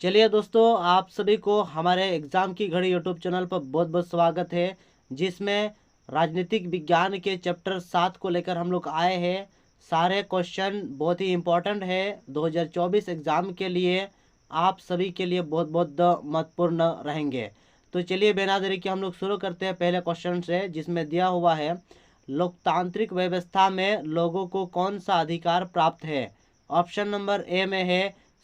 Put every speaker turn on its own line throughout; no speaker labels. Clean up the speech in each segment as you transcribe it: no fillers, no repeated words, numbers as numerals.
चलिए दोस्तों, आप सभी को हमारे एग्ज़ाम की घड़ी यूट्यूब चैनल पर बहुत बहुत स्वागत है, जिसमें राजनीतिक विज्ञान के चैप्टर 7 को लेकर हम लोग आए हैं। सारे क्वेश्चन बहुत ही इम्पोर्टेंट है 2024 एग्ज़ाम के लिए, आप सभी के लिए बहुत बहुत महत्वपूर्ण रहेंगे। तो चलिए बिना देरी के हम लोग शुरू करते हैं पहले क्वेश्चन से, जिसमें दिया हुआ है लोकतांत्रिक व्यवस्था में लोगों को कौन सा अधिकार प्राप्त है। ऑप्शन नंबर ए में है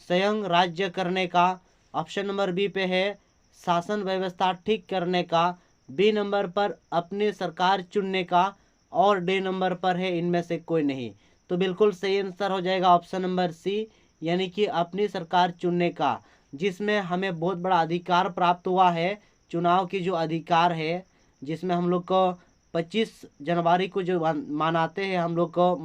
स्वयं राज्य करने का, ऑप्शन नंबर बी पे है शासन व्यवस्था ठीक करने का, बी नंबर पर अपनी सरकार चुनने का, और डी नंबर पर है इनमें से कोई नहीं। तो बिल्कुल सही आंसर हो जाएगा ऑप्शन नंबर सी, यानी कि अपनी सरकार चुनने का, जिसमें हमें बहुत बड़ा अधिकार प्राप्त हुआ है। चुनाव की जो अधिकार है, जिसमें हम लोग को 25 जनवरी को जो मनाते हैं हम लोग को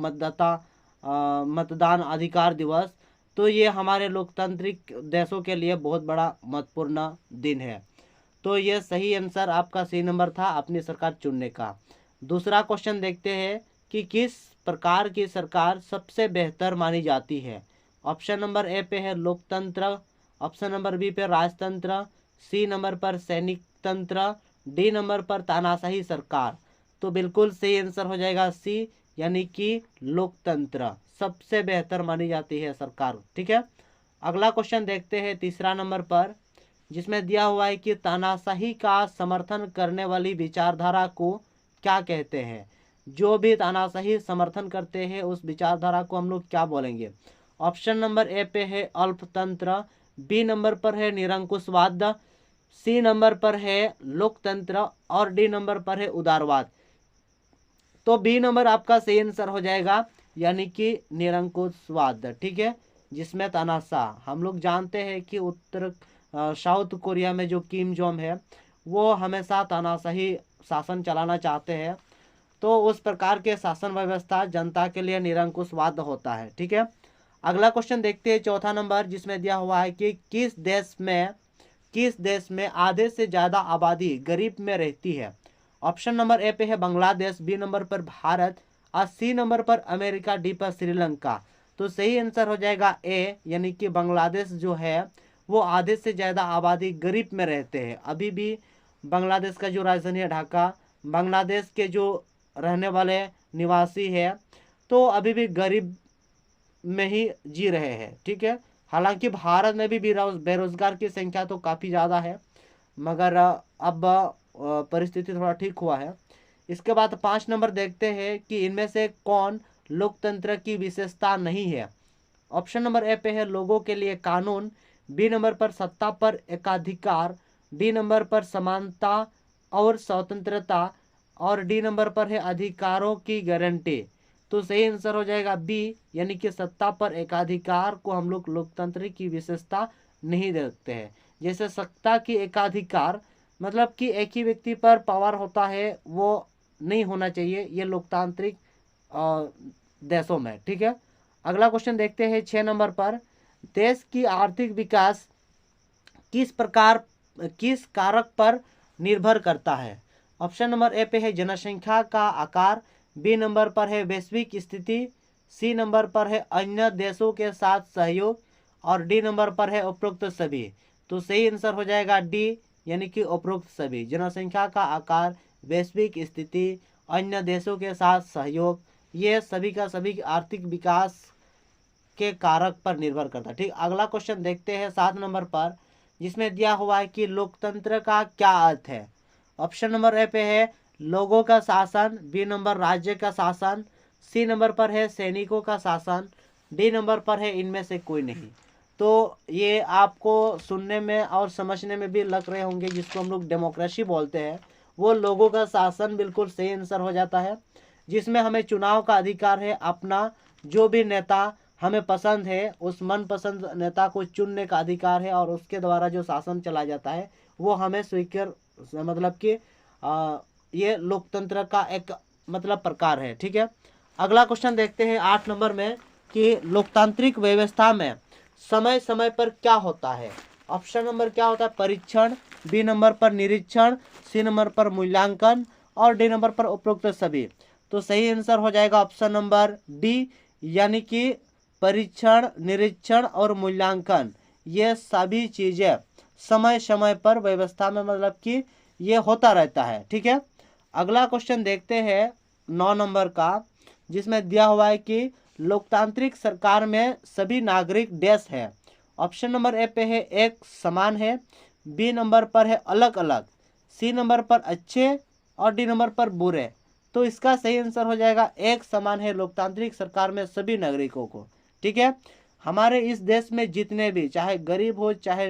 मतदान अधिकार दिवस, तो ये हमारे लोकतांत्रिक देशों के लिए बहुत बड़ा महत्वपूर्ण दिन है। तो ये सही आंसर आपका सी नंबर था, अपनी सरकार चुनने का। दूसरा क्वेश्चन देखते हैं कि किस प्रकार की सरकार सबसे बेहतर मानी जाती है। ऑप्शन नंबर ए पे है लोकतंत्र, ऑप्शन नंबर बी पे राजतंत्र, सी नंबर पर सैनिक तंत्र, डी नंबर पर तानाशाही सरकार। तो बिल्कुल सही आंसर हो जाएगा सी, यानी कि लोकतंत्र सबसे बेहतर मानी जाती है सरकार। ठीक है, अगला क्वेश्चन देखते हैं तीसरा नंबर पर, जिसमें दिया हुआ है कि तानाशाही का समर्थन करने वाली विचारधारा को क्या कहते हैं। जो भी तानाशाही समर्थन करते हैं उस विचारधारा को हम लोग क्या बोलेंगे। ऑप्शन नंबर ए पे है अल्पतंत्र, बी नंबर पर है निरंकुशवाद, सी नंबर पर है लोकतंत्र, और डी नंबर पर है उदारवाद। तो बी नंबर आपका सही आंसर हो जाएगा, यानी कि निरंकुशवाद। ठीक है, जिसमें तानाशाह, हम लोग जानते हैं कि साउथ कोरिया में जो किम जोंग है वो हमेशा तानाशाही शासन चलाना चाहते हैं, तो उस प्रकार के शासन व्यवस्था जनता के लिए निरंकुशवाद होता है। ठीक है, अगला क्वेश्चन देखते हैं चौथा नंबर, जिसमें दिया हुआ है कि किस देश में आधे से ज़्यादा आबादी गरीब में रहती है। ऑप्शन नंबर ए पे है बांग्लादेश, बी नंबर पर भारत, और सी नंबर पर अमेरिका, डी पर श्रीलंका। तो सही आंसर हो जाएगा ए, यानी कि बांग्लादेश जो है वो आधे से ज़्यादा आबादी गरीब में रहते हैं। अभी भी बांग्लादेश का जो राजधानी है ढाका, बांग्लादेश के जो रहने वाले निवासी है तो अभी भी गरीब में ही जी रहे हैं। ठीक है, हालांकि भारत में भी बेरोजगार की संख्या तो काफ़ी ज़्यादा है, मगर अब परिस्थिति थोड़ा ठीक हुआ है। इसके बाद 5 नंबर देखते हैं कि इनमें से कौन लोकतंत्र की विशेषता नहीं है। ऑप्शन नंबर ए पे है लोगों के लिए कानून, बी नंबर पर सत्ता पर एकाधिकार, डी नंबर पर समानता और स्वतंत्रता, और डी नंबर पर है अधिकारों की गारंटी। तो सही आंसर हो जाएगा बी, यानी कि सत्ता पर एकाधिकार को हम लोग लोकतंत्र की विशेषता नहीं देखते हैं। जैसे सत्ता की एकाधिकार मतलब कि एक ही व्यक्ति पर पावर होता है, वो नहीं होना चाहिए ये लोकतांत्रिक देशों में। ठीक है, अगला क्वेश्चन देखते हैं 6 नंबर पर, देश की आर्थिक विकास किस कारक पर निर्भर करता है। ऑप्शन नंबर ए पे है जनसंख्या का आकार, बी नंबर पर है वैश्विक स्थिति, सी नंबर पर है अन्य देशों के साथ सहयोग, और डी नंबर पर है उपरोक्त सभी। तो सही आंसर हो जाएगा डी, यानी कि उपरोक्त सभी। जनसंख्या का आकार, वैश्विक स्थिति, अन्य देशों के साथ सहयोग, ये सभी का सभी आर्थिक विकास के कारक पर निर्भर करता है। ठीक, अगला क्वेश्चन देखते हैं 7 नंबर पर, जिसमें दिया हुआ है कि लोकतंत्र का क्या अर्थ है। ऑप्शन नंबर ए पे है लोगों का शासन, बी नंबर राज्य का शासन, सी नंबर पर है सैनिकों का शासन, डी नंबर पर है इनमें से कोई नहीं। तो ये आपको सुनने में और समझने में भी लग रहे होंगे, जिसको हम लोग डेमोक्रेसी बोलते हैं, वो लोगों का शासन बिल्कुल सही आंसर हो जाता है, जिसमें हमें चुनाव का अधिकार है, अपना जो भी नेता हमें पसंद है उस मनपसंद नेता को चुनने का अधिकार है, और उसके द्वारा जो शासन चला जाता है वो हमें स्वीकार, मतलब कि ये लोकतंत्र का एक मतलब प्रकार है। ठीक है, अगला क्वेश्चन देखते हैं 8 नंबर में कि लोकतांत्रिक व्यवस्था में समय समय पर क्या होता है। ऑप्शन नंबर क्या होता है परीक्षण, बी नंबर पर निरीक्षण, सी नंबर पर मूल्यांकन, और डी नंबर पर उपरोक्त सभी। तो सही आंसर हो जाएगा ऑप्शन नंबर डी, यानी कि परीक्षण, निरीक्षण और मूल्यांकन, ये सभी चीज़ें समय समय पर व्यवस्था में मतलब कि ये होता रहता है। ठीक है, अगला क्वेश्चन देखते हैं 9 नंबर का, जिसमें दिया हुआ है कि लोकतांत्रिक सरकार में सभी नागरिक डैश है। ऑप्शन नंबर ए पे है एक समान है, बी नंबर पर है अलग अलग, सी नंबर पर अच्छे और डी नंबर पर बुरे। तो इसका सही आंसर हो जाएगा एक समान है लोकतांत्रिक सरकार में सभी नागरिकों को। ठीक है, हमारे इस देश में जितने भी, चाहे गरीब हो चाहे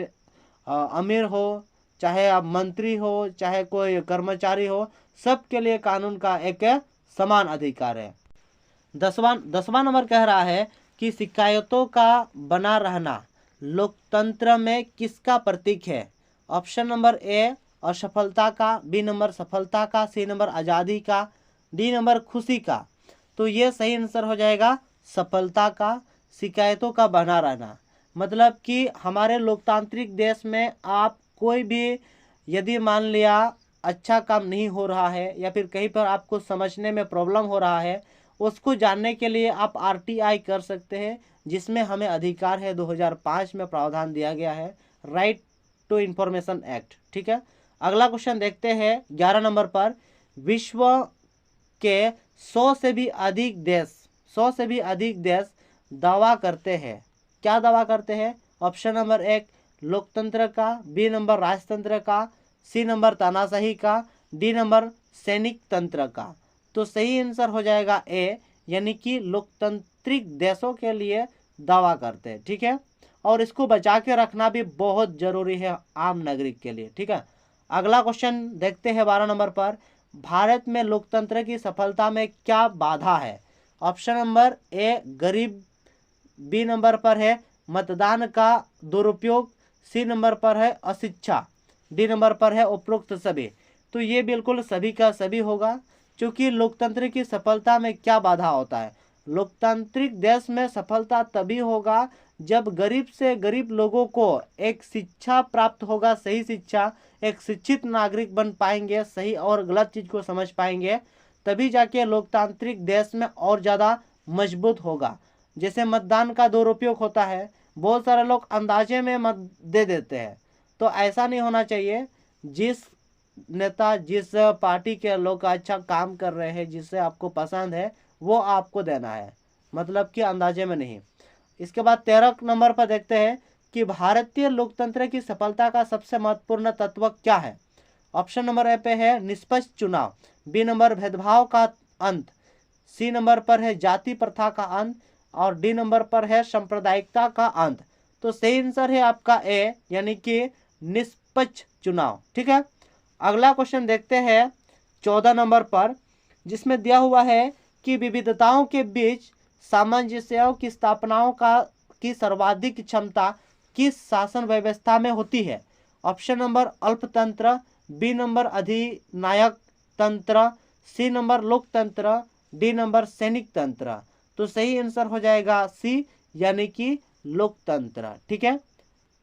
अमीर हो, चाहे आप मंत्री हो चाहे कोई कर्मचारी हो, सबके लिए कानून का एक समान अधिकार है। दसवां नंबर कह रहा है कि शिकायतों का बना रहना लोकतंत्र में किसका प्रतीक है। ऑप्शन नंबर ए असफलता का, बी नंबर सफलता का, सी नंबर आज़ादी का, डी नंबर खुशी का। तो ये सही आंसर हो जाएगा सफलता का, शिकायतों का बना रहना। मतलब कि हमारे लोकतांत्रिक देश में आप कोई भी यदि मान लिया अच्छा काम नहीं हो रहा है या फिर कहीं पर आपको समझने में प्रॉब्लम हो रहा है, उसको जानने के लिए आप आरटीआई कर सकते हैं, जिसमें हमें अधिकार है, 2005 में प्रावधान दिया गया है, राइट टू इंफॉर्मेशन एक्ट। ठीक है, अगला क्वेश्चन देखते हैं 11 नंबर पर। विश्व के 100 से भी अधिक देश दावा करते हैं। क्या दावा करते हैं? ऑप्शन नंबर एक लोकतंत्र का, बी नंबर राजतंत्र का, सी नंबर तानाशाही का, डी नंबर सैनिक तंत्र का। तो सही आंसर हो जाएगा ए, यानी कि लोकतांत्रिक देशों के लिए दावा करते हैं। ठीक है, और इसको बचा के रखना भी बहुत जरूरी है आम नागरिक के लिए। ठीक है, अगला क्वेश्चन देखते हैं 12 नंबर पर। भारत में लोकतंत्र की सफलता में क्या बाधा है? ऑप्शन नंबर ए गरीब, बी नंबर पर है मतदान का दुरुपयोग, सी नंबर पर है अशिक्षा, डी नंबर पर है उपरोक्त सभी। तो ये बिल्कुल सभी का सभी होगा, क्योंकि लोकतंत्र की सफलता में क्या बाधा होता है? लोकतांत्रिक देश में सफलता तभी होगा जब गरीब से गरीब लोगों को एक शिक्षा प्राप्त होगा, सही शिक्षा, एक शिक्षित नागरिक बन पाएंगे, सही और गलत चीज को समझ पाएंगे, तभी जाके लोकतांत्रिक देश में और ज़्यादा मजबूत होगा। जैसे मतदान का दुरुपयोग होता है, बहुत सारे लोग अंदाजे में मत दे देते हैं, तो ऐसा नहीं होना चाहिए। जिस नेता, जिस पार्टी के लोग अच्छा काम कर रहे हैं, जिससे आपको पसंद है, वो आपको देना है, मतलब कि अंदाजे में नहीं। इसके बाद 13 नंबर पर देखते हैं कि भारतीय लोकतंत्र की सफलता का सबसे महत्वपूर्ण तत्व क्या है। ऑप्शन नंबर ए पे है निष्पक्ष चुनाव, बी नंबर भेदभाव का अंत, सी नंबर पर है जाति प्रथा का अंत और डी नंबर पर है सांप्रदायिकता का अंत। तो सही आंसर है आपका ए, यानी कि निष्पक्ष चुनाव। ठीक है, अगला क्वेश्चन देखते हैं 14 नंबर पर, जिसमें दिया हुआ है कि विविधताओं के बीच सामंजस्यों की स्थापनाओं की सर्वाधिक क्षमता किस शासन व्यवस्था में होती है। ऑप्शन नंबर अल्पतंत्र, बी नंबर अधिनायक तंत्र, सी नंबर लोकतंत्र, डी नंबर सैनिक तंत्र। तो सही आंसर हो जाएगा सी, यानी कि लोकतंत्र। ठीक है,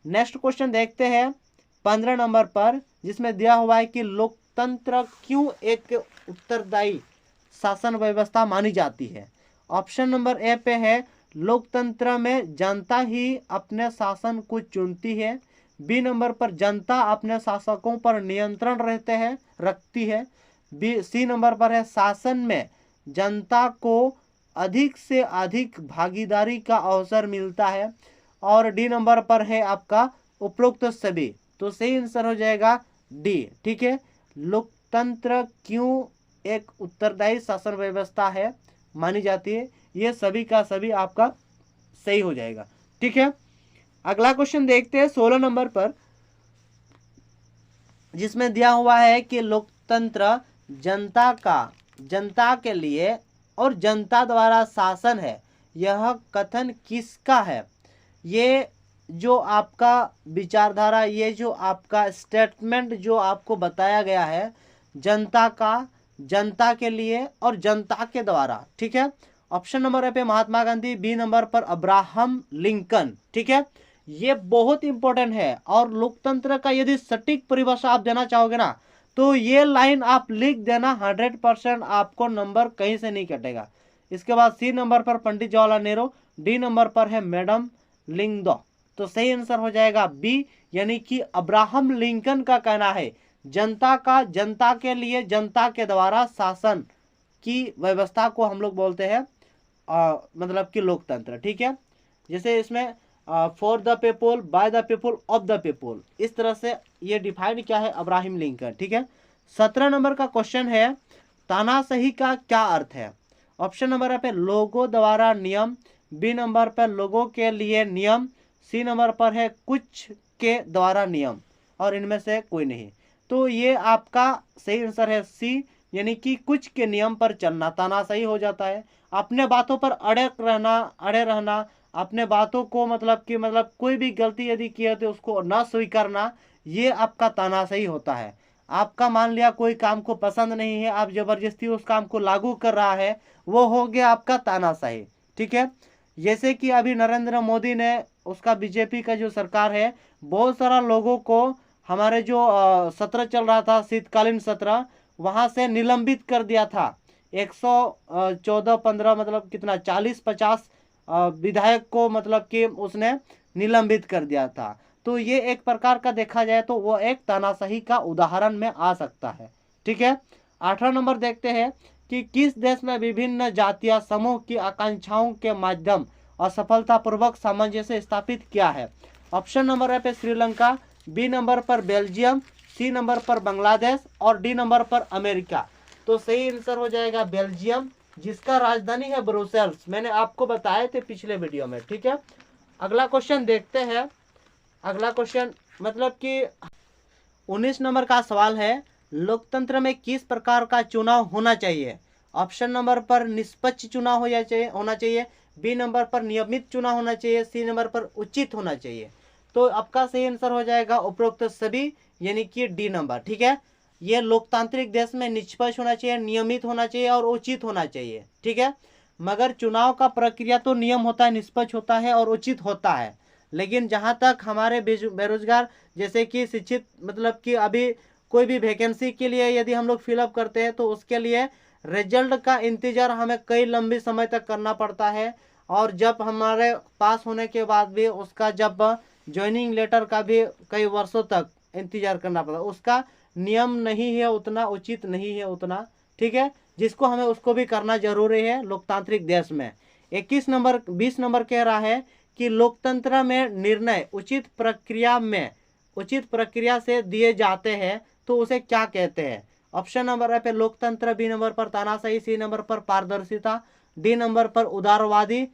नेक्स्ट क्वेश्चन देखते हैं 15 नंबर पर, जिसमें दिया हुआ है कि लोकतंत्र क्यों एक उत्तरदायी शासन व्यवस्था मानी जाती है। ऑप्शन नंबर ए पे है लोकतंत्र में जनता ही अपने शासन को चुनती है, बी नंबर पर जनता अपने शासकों पर नियंत्रण रखती है, सी नंबर पर है शासन में जनता को अधिक से अधिक भागीदारी का अवसर मिलता है और डी नंबर पर है आपका उपरोक्त सभी। तो सही आंसर हो जाएगा डी। ठीक है, लोकतंत्र क्यों एक उत्तरदायी शासन व्यवस्था है मानी जाती है, ये सभी का सभी आपका सही हो जाएगा। ठीक है, अगला क्वेश्चन देखते हैं 16 नंबर पर, जिसमें दिया हुआ है कि लोकतंत्र जनता के लिए और जनता द्वारा शासन है, यह कथन किसका है? ये जो आपका विचारधारा, ये जो आपका स्टेटमेंट जो आपको बताया गया है, जनता का, जनता के लिए और जनता के द्वारा। ठीक है, ऑप्शन नंबर ए पे महात्मा गांधी, बी नंबर पर अब्राहम लिंकन। ठीक है, ये बहुत इंपॉर्टेंट है और लोकतंत्र का यदि सटीक परिभाषा आप देना चाहोगे ना, तो ये लाइन आप लिख देना, 100% आपको नंबर कहीं से नहीं कटेगा। इसके बाद सी नंबर पर पंडित जवाहरलाल नेहरू, डी नंबर पर है मैडम लिंगदो। तो सही आंसर हो जाएगा बी, यानी कि अब्राहम लिंकन का कहना है जनता के लिए जनता के द्वारा शासन की व्यवस्था को हम लोग बोलते हैं मतलब कि लोकतंत्र। ठीक है, जैसे इसमें for the people, by the people, of the people, इस तरह से ये डिफाइन क्या है अब्राहम लिंकन। ठीक है, 17 नंबर का क्वेश्चन है तानाशाही का क्या अर्थ है। ऑप्शन नंबर पे लोगों द्वारा नियम, बी नंबर पर लोगों के लिए नियम, सी नंबर पर है कुछ के द्वारा नियम, और इनमें से कोई नहीं। तो ये आपका सही आंसर है सी, यानी कि कुछ के नियम पर चलना तानाशाही हो जाता है। अपने बातों पर अड़े रहना, अपने बातों को मतलब कोई भी गलती यदि किए तो उसको ना स्वीकारना, ये आपका तानाशाही होता है। आपका मान लिया कोई काम को पसंद नहीं है, आप जबरदस्ती उस काम को लागू कर रहा है, वो हो गया आपका तानाशाही। ठीक है, जैसे कि अभी नरेंद्र मोदी ने, उसका बीजेपी का जो सरकार है, बहुत सारा लोगों को हमारे जो सत्र चल रहा था शीतकालीन सत्र, वहां से निलंबित कर दिया था। 114-15 मतलब कितना 40-50 विधायक को मतलब कि उसने निलंबित कर दिया था। तो ये एक प्रकार का देखा जाए तो वो एक तानाशाही का उदाहरण में आ सकता है। ठीक है, 18 नंबर देखते हैं कि किस देश में विभिन्न जातीय समूह की आकांक्षाओं के माध्यम असफलतापूर्वक सामंजस्य स्थापित किया है। ऑप्शन नंबर है पे श्रीलंका, बी नंबर पर बेल्जियम, सी नंबर पर बांग्लादेश और डी नंबर पर अमेरिका। तो सही आंसर हो जाएगा बेल्जियम, जिसका राजधानी है ब्रुसेल्स। मैंने आपको बताए थे पिछले वीडियो में। ठीक है, अगला क्वेश्चन देखते हैं। अगला क्वेश्चन मतलब कि 19 नंबर का सवाल है, लोकतंत्र में किस प्रकार का चुनाव होना चाहिए। ऑप्शन नंबर पर निष्पक्ष चुनाव होना चाहिए, बी नंबर पर नियमित चुनाव होना चाहिए, सी नंबर पर उचित होना चाहिए। तो आपका सही आंसर हो जाएगा उपरोक्त सभी, यानी कि डी नंबर। ठीक है, ये लोकतांत्रिक देश में निष्पक्ष होना चाहिए, नियमित होना चाहिए और उचित होना चाहिए। ठीक है, मगर चुनाव का प्रक्रिया तो नियम होता है, निष्पक्ष होता है और उचित होता है। लेकिन जहां तक हमारे बेरोजगार जैसे कि शिक्षित मतलब कि अभी कोई भी वैकेंसी के लिए यदि हम लोग फिलअप करते हैं तो उसके लिए रिजल्ट का इंतजार हमें कई लंबे समय तक करना पड़ता है, और जब हमारे पास होने के बाद भी उसका जब ज्वाइनिंग लेटर का भी कई वर्षों तक इंतजार करना पड़ता है। उसका नियम नहीं है उतना, उचित नहीं है उतना। ठीक है, जिसको हमें उसको भी करना जरूरी है लोकतांत्रिक देश में। 20 नंबर कह रहा है कि लोकतंत्र में निर्णय उचित प्रक्रिया से दिए जाते हैं तो उसे क्या कहते हैं। ऑप्शन नंबर है पे लोकतंत्र, बी नंबर पर तानाशाही, सी नंबर पर पारदर्शिता, डी नंबर पर उदारवादी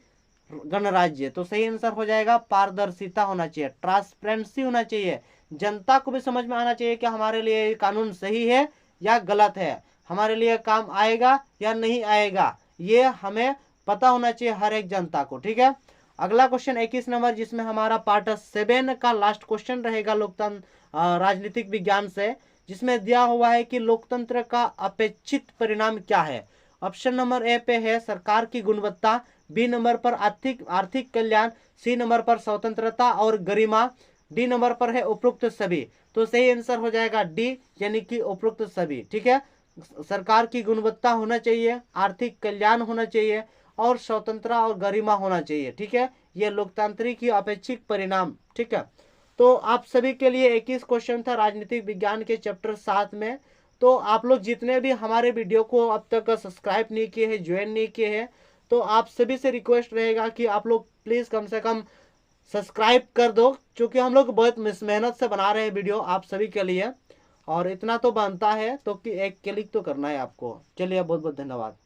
गणराज्य। तो सही आंसर हो जाएगा पारदर्शिता होना चाहिए, ट्रांसपेरेंसी होना चाहिए। जनता को भी समझ में आना चाहिए कि हमारे लिए ये कानून सही है या गलत है, हमारे लिए काम आएगा या नहीं आएगा, ये हमें पता होना चाहिए हर एक जनता को। ठीक है, अगला क्वेश्चन 21 नंबर, जिसमें हमारा पार्ट 7 का लास्ट क्वेश्चन रहेगा लोकतंत्र राजनीतिक विज्ञान से, जिसमें दिया हुआ है कि लोकतंत्र का अपेक्षित परिणाम क्या है। ऑप्शन नंबर ए पे है सरकार की गुणवत्ता, बी नंबर पर आर्थिक कल्याण, सी नंबर पर स्वतंत्रता और गरिमा, डी नंबर पर है उपरोक्त सभी। तो सही आंसर हो जाएगा डी, यानी कि उपरोक्त सभी। ठीक है, सरकार की गुणवत्ता होना चाहिए, आर्थिक कल्याण होना चाहिए और स्वतंत्रता और गरिमा होना चाहिए। ठीक है, ये लोकतांत्रिक की अपेक्षित परिणाम। ठीक है, तो आप सभी के लिए 21 क्वेश्चन था राजनीतिक विज्ञान के चैप्टर 7 में। तो आप लोग जितने भी हमारे वीडियो को अब तक सब्सक्राइब नहीं किए हैं, ज्वाइन नहीं किए हैं, तो आप सभी से रिक्वेस्ट रहेगा कि आप लोग प्लीज़ कम से कम सब्सक्राइब कर दो, क्योंकि हम लोग बहुत मेहनत से बना रहे हैं वीडियो आप सभी के लिए, और इतना तो बनता है तो कि एक क्लिक तो करना है आपको। चलिए, बहुत बहुत धन्यवाद।